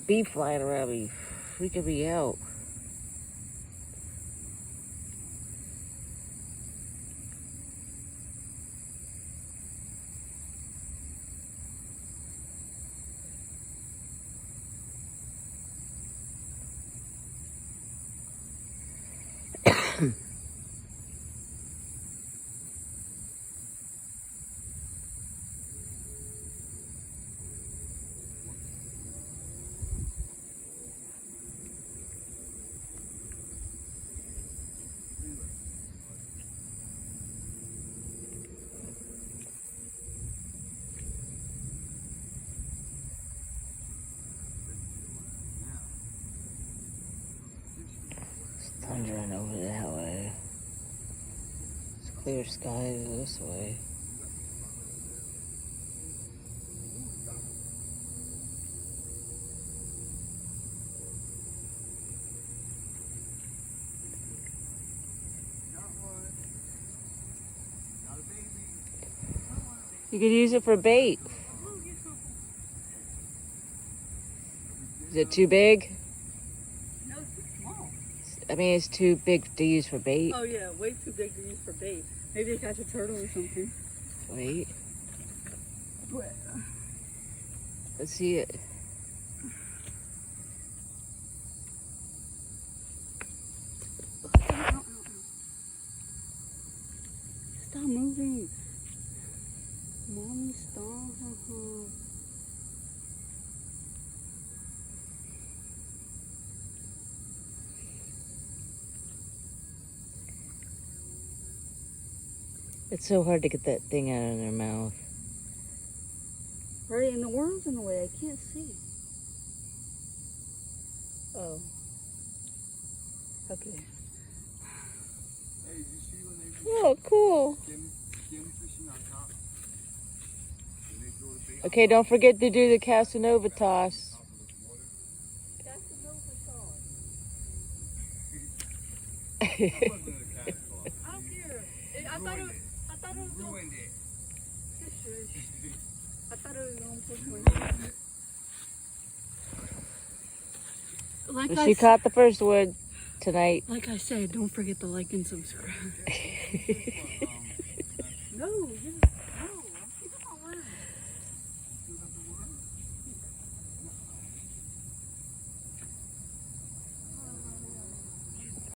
bee flying around me, freaking me out. Thundering over that way. It's clear skies this way. You could use it for bait. Is it too big? No, it's too small. I mean, it's too big to use for bait. Oh yeah, way too big to use for bait. Maybe they catch a turtle or something. Wait, But, let's see it. Stop moving. Mommy, stop. It's so hard to get that thing out of their mouth. Right, and the worm's in the way. I can't see. Oh. Okay. Hey, did you see when they Oh, cool. skim fishing on top? When they throw the bait Okay, don't forget to do the Casanova toss. on top of the water? That's the Nova sauce. That wasn't a cat claw. I don't care. I thought it was Ruined it. I thought it was going to But she caught the first one tonight. Like I said, don't forget to like and subscribe. No,